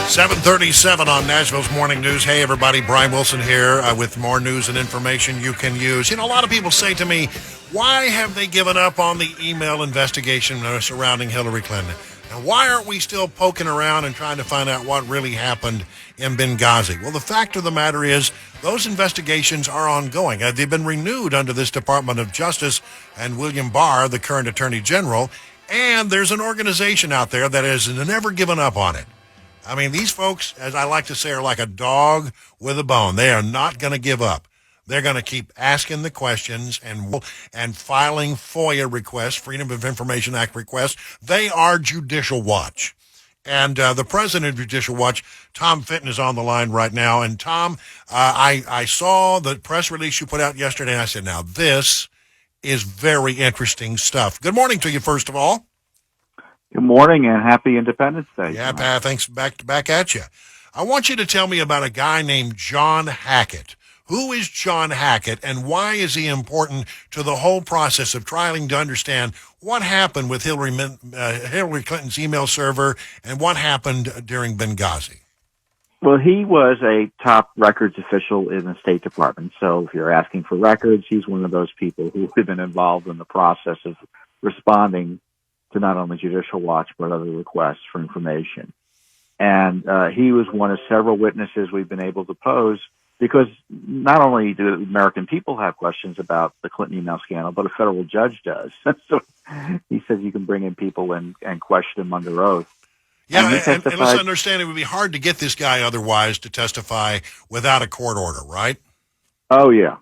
7:37 on Nashville's Morning News. Hey, everybody. Brian Wilson here with more news and information you can use. You know, a lot of people say to me, why have they given up on the email investigation surrounding Hillary Clinton? And why aren't we still poking around and trying to find out what really happened in Benghazi? Well, the fact of the matter is those investigations are ongoing. They've been renewed under this Department of Justice and William Barr, the current Attorney General. And there's an organization out there that has never given up on it. I mean, these folks, as I like to say, are like a dog with a bone. They are not going to give up. They're going to keep asking the questions and filing FOIA requests, Freedom of Information Act requests. They are Judicial Watch. And the president of Judicial Watch, Tom Fitton, is on the line right now. And Tom, I saw the press release you put out yesterday, and I said, now this is very interesting stuff. Good morning to you, first of all. Good morning and happy Independence Day. Yeah, Pat, thanks. Back at you. I want you to tell me about a guy named John Hackett. Who is John Hackett, and why is he important to the whole process of trying to understand what happened with Hillary Clinton's email server and what happened during Benghazi? Well, he was a top records official in the State Department. So if you're asking for records, he's one of those people who have been involved in the process of responding to not only Judicial Watch, but other requests for information. And he was one of several witnesses we've been able to pose, because not only do the American people have questions about the Clinton email scandal, but a federal judge does. So he says you can bring in people and question them under ooth. Yeah, and let's understand, it would be hard to get this guy otherwise to testify without a court order, right? Oh, yeah.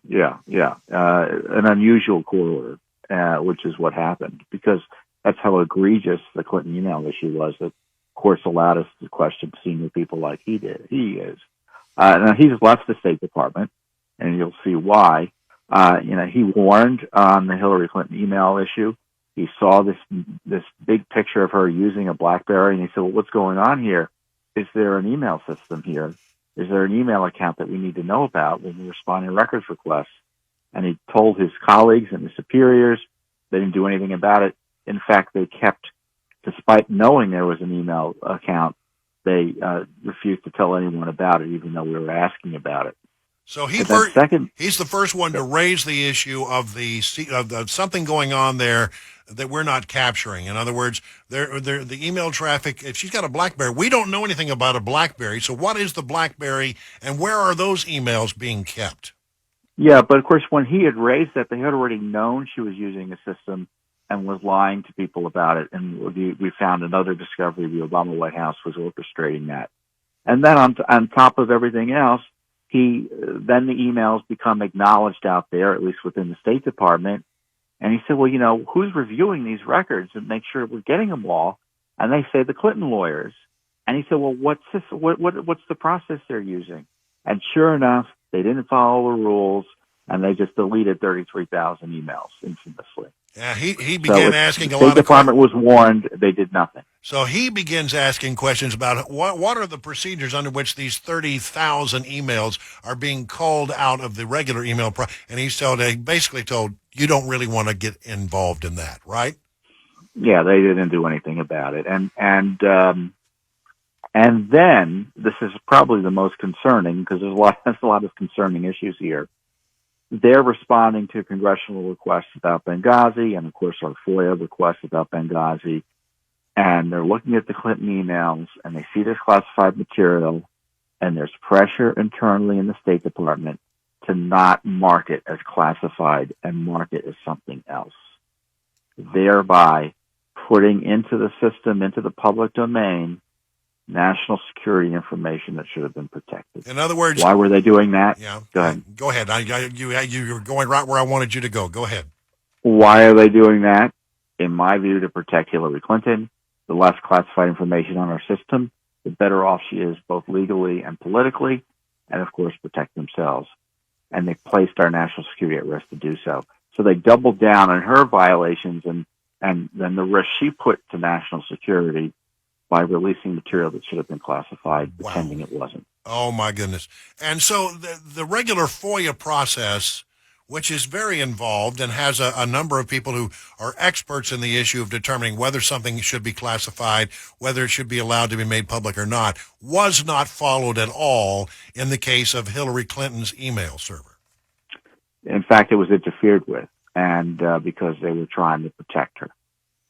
An unusual court order, which is what happened, because that's how egregious the Clinton email issue was, that courts allowed us to question senior people like he is. Now, he's left the State Department, and you'll see why. He warned on the Hillary Clinton email issue. He saw this big picture of her using a BlackBerry, and he said, well, what's going on here? Is there an email system here? Is there an email account that we need to know about when we're responding to records requests? And he told his colleagues and his superiors. They didn't do anything about it. In fact, they kept, despite knowing there was an email account, they refused to tell anyone about it, even though we were asking about it. So he's the first one to raise the issue of something going on there that we're not capturing. In other words, the email traffic, if she's got a BlackBerry, we don't know anything about a BlackBerry. So what is the BlackBerry, and where are those emails being kept? Yeah, but of course, when he had raised that, they had already known she was using a system and was lying to people about it. And we found another discovery. The Obama White House was orchestrating that. And then on top of everything else, then the emails become acknowledged out there, at least within the State Department. And he said, well, who's reviewing these records and make sure we're getting them all? And they say the Clinton lawyers. And he said, well, what's the process they're using? And sure enough, they didn't follow the rules, and they just deleted 33,000 emails infamously. Yeah, he began asking a lot of questions. The Department was warned. They did nothing. So he begins asking questions about what are the procedures under which these 30,000 emails are being called out of the regular email and he's basically told, you don't really want to get involved in that, right? Yeah, they didn't do anything about it. And then this is probably the most concerning, because there's a lot of concerning issues here. They're responding to congressional requests about Benghazi, and of course our FOIA requests about Benghazi. And they're looking at the Clinton emails, and they see this classified material, and there's pressure internally in the State Department to not mark it as classified and mark it as something else, thereby putting into the system, into the public domain, national security information that should have been protected. In other words, why were they doing that? Yeah, go ahead. Go ahead. You were going right where I wanted you to go. Go ahead. Why are they doing that? In my view, to protect Hillary Clinton. The less classified information on our system, the better off she is, both legally and politically, and of course protect themselves. And they placed our national security at risk to do so. So they doubled down on her violations and then the risk she put to national security by releasing material that should have been classified, pretending it wasn't. Oh, my goodness. And so the regular FOIA process which is very involved and has a number of people who are experts in the issue of determining whether something should be classified, whether it should be allowed to be made public or not, was not followed at all in the case of Hillary Clinton's email server. In fact, it was interfered with, and because they were trying to protect her.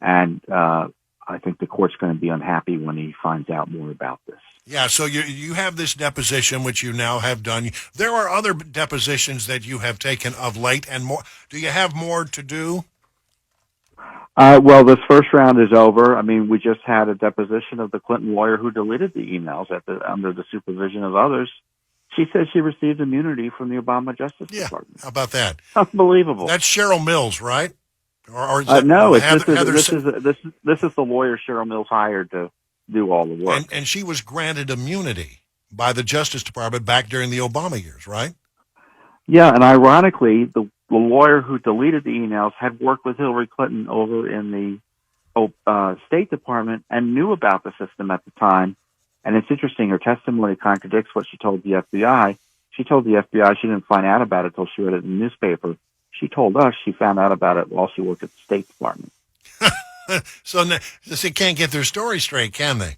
And I think the court's going to be unhappy when he finds out more about this. Yeah, so you have this deposition, which you now have done. There are other depositions that you have taken of late, and more. Do you have more to do? Well, this first round is over. I mean, we just had a deposition of the Clinton lawyer who deleted the emails under the supervision of others. She says she received immunity from the Obama Justice Department. How about that? Unbelievable. That's Cheryl Mills, right? Or is that, no, this is the lawyer Cheryl Mills hired to do all the work. And she was granted immunity by the Justice Department back during the Obama years, right? Yeah, and ironically, the lawyer who deleted the emails had worked with Hillary Clinton over in the State Department and knew about the system at the time. And it's interesting, her testimony contradicts what she told the FBI. She told the FBI she didn't find out about it until she read it in the newspaper. She told us she found out about it while she worked at the State Department. So they can't get their story straight, can they?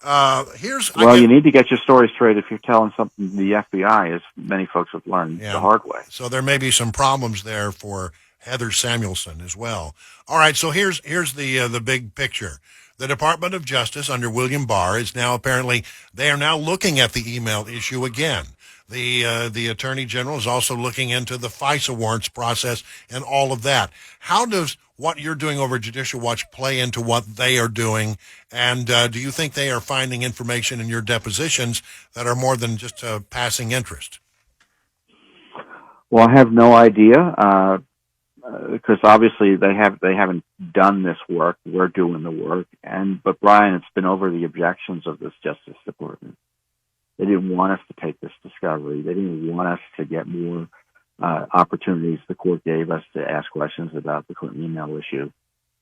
You need to get your story straight if you're telling something to the FBI, as many folks have learned the hard way. So there may be some problems there for Heather Samuelson as well. All right, so here's the big picture. The Department of Justice under William Barr is now they are now looking at the email issue again. The Attorney General is also looking into the FISA warrants process and all of that. How does what you're doing over at Judicial Watch play into what they are doing? And do you think they are finding information in your depositions that are more than just passing interest? Well, I have no idea because obviously they haven't done this work. We're doing the work, but Brian, it's been over the objections of this Justice Department. They didn't want us to take this discovery. They didn't want us to get more opportunities the court gave us to ask questions about the Clinton email issue.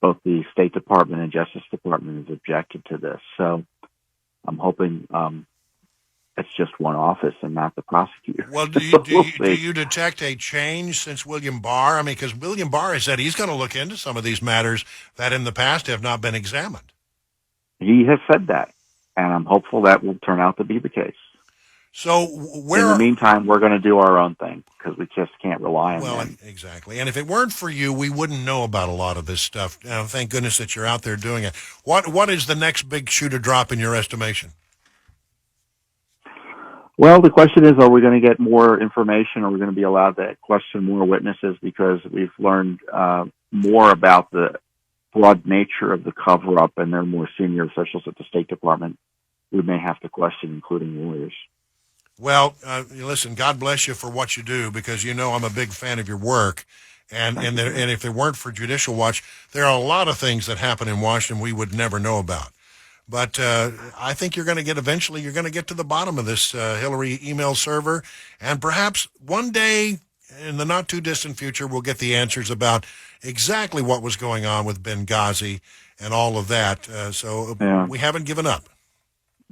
Both the State Department and Justice Department has objected to this. So I'm hoping it's just one office and not the prosecutor. Well, do you detect a change since William Barr? I mean, because William Barr has said he's going to look into some of these matters that in the past have not been examined. He has said that, and I'm hopeful that will turn out to be the case. So in the meantime, we're going to do our own thing because we just can't rely on them. Well, exactly. And if it weren't for you, we wouldn't know about a lot of this stuff. Thank goodness that you're out there doing it. What is the next big shoe to drop in your estimation? Well, the question is, are we going to get more information? Are we going to be allowed to question more witnesses? Because we've learned more about the broad nature of the cover-up, and they're more senior officials at the State Department we may have to question, including lawyers. Well, listen, God bless you for what you do, because I'm a big fan of your work. And if it weren't for Judicial Watch, there are a lot of things that happen in Washington we would never know about. But I think you're going to get to the bottom of this Hillary email server. And perhaps one day in the not too distant future, we'll get the answers about exactly what was going on with Benghazi and all of that. We haven't given up.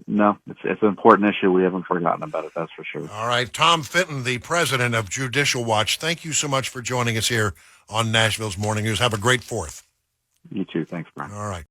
No, it's an important issue. We haven't forgotten about it, that's for sure. All right. Tom Fitton, the president of Judicial Watch, thank you so much for joining us here on Nashville's Morning News. Have a great 4th. You too. Thanks, Brian. All right.